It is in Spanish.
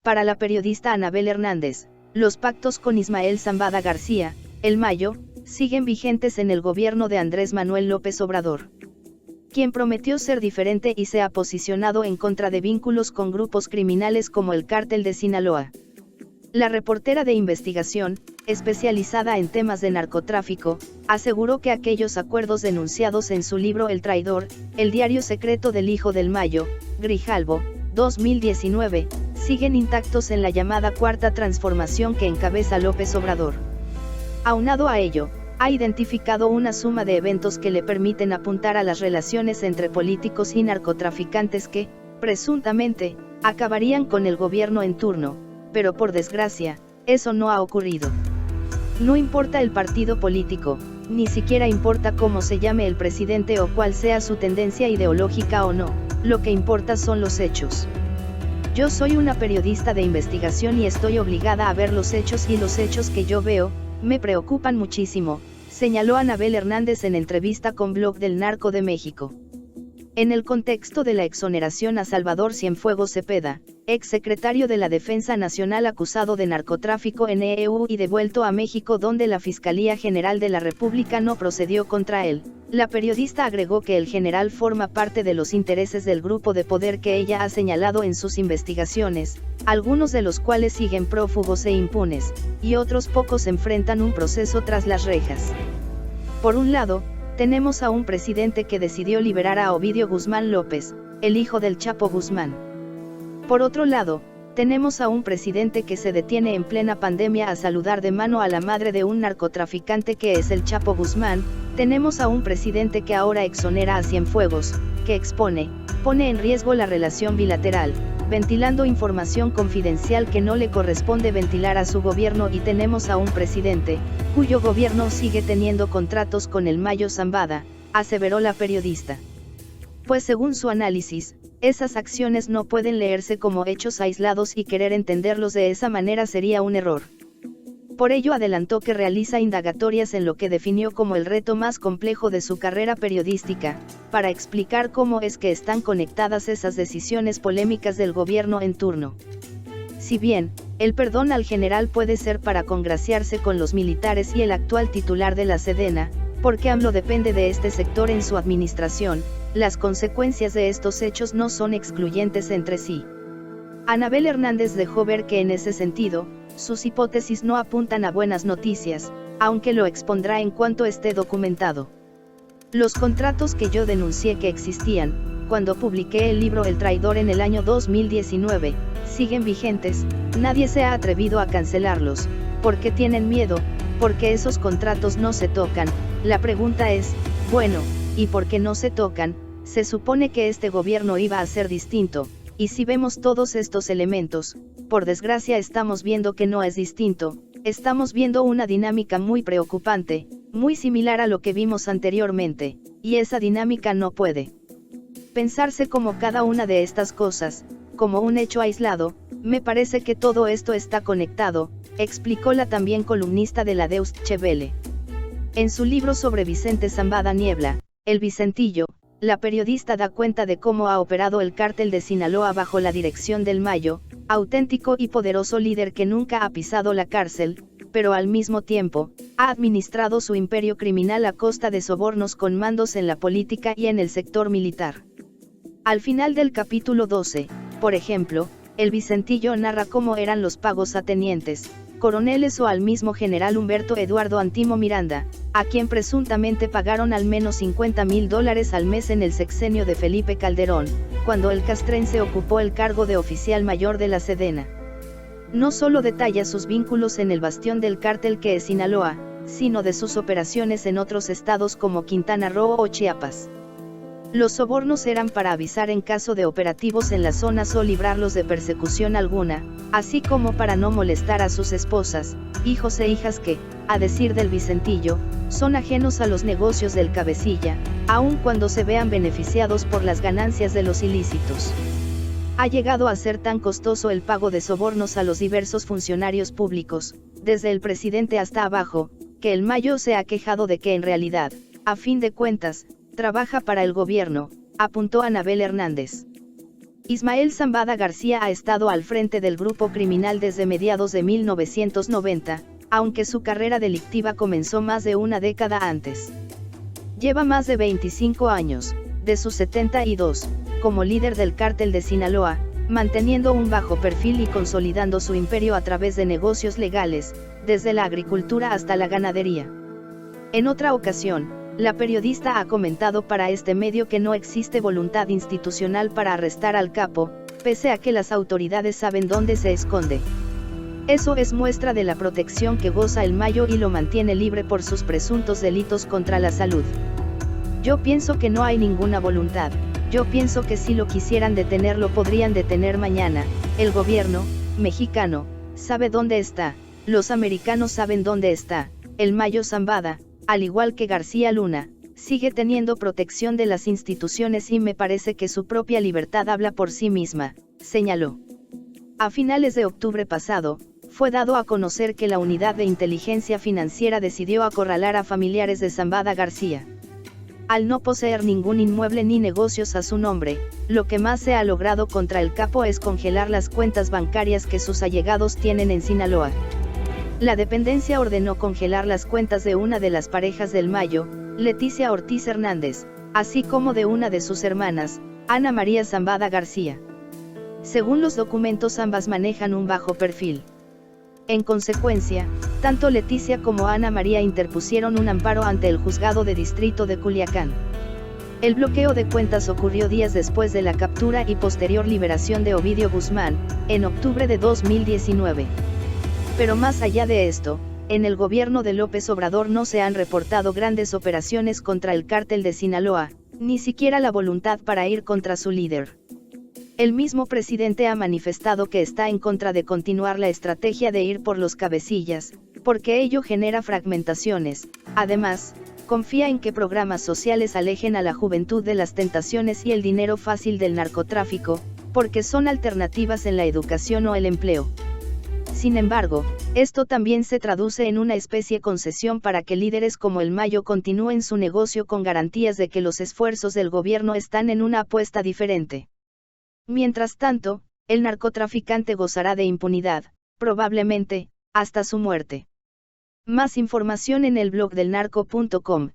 Para la periodista Anabel Hernández, los pactos con Ismael Zambada García, el Mayo, siguen vigentes en el gobierno de Andrés Manuel López Obrador, quien prometió ser diferente y se ha posicionado en contra de vínculos con grupos criminales como el Cártel de Sinaloa. La reportera de investigación, especializada en temas de narcotráfico, aseguró que aquellos acuerdos denunciados en su libro El Traidor, el diario secreto del hijo del Mayo, Grijalvo, 2019, siguen intactos en la llamada Cuarta Transformación que encabeza López Obrador. Aunado a ello, ha identificado una suma de eventos que le permiten apuntar a las relaciones entre políticos y narcotraficantes que, presuntamente, acabarían con el gobierno en turno, pero por desgracia, eso no ha ocurrido. No importa el partido político, ni siquiera importa cómo se llame el presidente o cuál sea su tendencia ideológica o no, lo que importa son los hechos. Yo soy una periodista de investigación y estoy obligada a ver los hechos y los hechos que yo veo, me preocupan muchísimo, señaló Anabel Hernández en entrevista con Blog del Narco de México. En el contexto de la exoneración a Salvador Cienfuegos Cepeda, exsecretario de la Defensa Nacional acusado de narcotráfico en EU y devuelto a México donde la Fiscalía General de la República no procedió contra él, la periodista agregó que el general forma parte de los intereses del grupo de poder que ella ha señalado en sus investigaciones, algunos de los cuales siguen prófugos e impunes, y otros pocos enfrentan un proceso tras las rejas. Por un lado, tenemos a un presidente que decidió liberar a Ovidio Guzmán López, el hijo del Chapo Guzmán. Por otro lado, tenemos a un presidente que se detiene en plena pandemia a saludar de mano a la madre de un narcotraficante que es el Chapo Guzmán, tenemos a un presidente que ahora exonera a Cienfuegos, que pone en riesgo la relación bilateral, ventilando información confidencial que no le corresponde ventilar a su gobierno y tenemos a un presidente, cuyo gobierno sigue teniendo contratos con el Mayo Zambada, aseveró la periodista. Pues según su análisis, esas acciones no pueden leerse como hechos aislados y querer entenderlos de esa manera sería un error. Por ello adelantó que realiza indagatorias en lo que definió como el reto más complejo de su carrera periodística, para explicar cómo es que están conectadas esas decisiones polémicas del gobierno en turno. Si bien, el perdón al general puede ser para congraciarse con los militares y el actual titular de la Sedena, porque AMLO depende de este sector en su administración, las consecuencias de estos hechos no son excluyentes entre sí. Anabel Hernández dejó ver que en ese sentido, sus hipótesis no apuntan a buenas noticias, aunque lo expondrá en cuanto esté documentado. Los contratos que yo denuncié que existían, cuando publiqué el libro El Traidor en el año 2019, siguen vigentes, nadie se ha atrevido a cancelarlos, porque tienen miedo, porque esos contratos no se tocan. La pregunta es, bueno, ¿y por qué no se tocan? Se supone que este gobierno iba a ser distinto, y si vemos todos estos elementos, por desgracia estamos viendo que no es distinto, estamos viendo una dinámica muy preocupante, muy similar a lo que vimos anteriormente, y esa dinámica no puede pensarse como cada una de estas cosas, como un hecho aislado. Me parece que todo esto está conectado, explicó la también columnista de la Deutsche Welle. En su libro sobre Vicente Zambada Niebla, El Vicentillo, la periodista da cuenta de cómo ha operado el Cártel de Sinaloa bajo la dirección del Mayo, auténtico y poderoso líder que nunca ha pisado la cárcel, pero al mismo tiempo, ha administrado su imperio criminal a costa de sobornos con mandos en la política y en el sector militar. Al final del capítulo 12, por ejemplo, el Vicentillo narra cómo eran los pagos a tenientes, coroneles o al mismo general Humberto Eduardo Antimo Miranda, a quien presuntamente pagaron al menos $50,000 al mes en el sexenio de Felipe Calderón, cuando el castrense ocupó el cargo de oficial mayor de la Sedena. No solo detalla sus vínculos en el bastión del cártel que es Sinaloa, sino de sus operaciones en otros estados como Quintana Roo o Chiapas. Los sobornos eran para avisar en caso de operativos en las zonas o librarlos de persecución alguna, así como para no molestar a sus esposas, hijos e hijas que, a decir del Vicentillo, son ajenos a los negocios del cabecilla, aun cuando se vean beneficiados por las ganancias de los ilícitos. Ha llegado a ser tan costoso el pago de sobornos a los diversos funcionarios públicos, desde el presidente hasta abajo, que el Mayo se ha quejado de que en realidad, a fin de cuentas, trabaja para el gobierno, apuntó Anabel Hernández. Ismael Zambada García ha estado al frente del grupo criminal desde mediados de 1990, aunque su carrera delictiva comenzó más de una década antes. Lleva más de 25 años, de sus 72, como líder del cártel de Sinaloa, manteniendo un bajo perfil y consolidando su imperio a través de negocios legales, desde la agricultura hasta la ganadería. En otra ocasión, la periodista ha comentado para este medio que no existe voluntad institucional para arrestar al capo, pese a que las autoridades saben dónde se esconde. Eso es muestra de la protección que goza el Mayo y lo mantiene libre por sus presuntos delitos contra la salud. Yo pienso que no hay ninguna voluntad. Yo pienso que si lo quisieran detener lo podrían detener mañana. El gobierno mexicano sabe dónde está, los americanos saben dónde está. El Mayo Zambada, al igual que García Luna, sigue teniendo protección de las instituciones y me parece que su propia libertad habla por sí misma, señaló. A finales de octubre pasado, fue dado a conocer que la Unidad de Inteligencia Financiera decidió acorralar a familiares de Zambada García. Al no poseer ningún inmueble ni negocios a su nombre, lo que más se ha logrado contra el capo es congelar las cuentas bancarias que sus allegados tienen en Sinaloa. La dependencia ordenó congelar las cuentas de una de las parejas del Mayo, Leticia Ortiz Hernández, así como de una de sus hermanas, Ana María Zambada García. Según los documentos, ambas manejan un bajo perfil. En consecuencia, tanto Leticia como Ana María interpusieron un amparo ante el Juzgado de Distrito de Culiacán. El bloqueo de cuentas ocurrió días después de la captura y posterior liberación de Ovidio Guzmán, en octubre de 2019. Pero más allá de esto, en el gobierno de López Obrador no se han reportado grandes operaciones contra el cártel de Sinaloa, ni siquiera la voluntad para ir contra su líder. El mismo presidente ha manifestado que está en contra de continuar la estrategia de ir por los cabecillas, porque ello genera fragmentaciones. Además, confía en que programas sociales alejen a la juventud de las tentaciones y el dinero fácil del narcotráfico, porque son alternativas en la educación o el empleo. Sin embargo, esto también se traduce en una especie de concesión para que líderes como el Mayo continúen su negocio con garantías de que los esfuerzos del gobierno están en una apuesta diferente. Mientras tanto, el narcotraficante gozará de impunidad, probablemente, hasta su muerte. Más información en el blog del narco.com.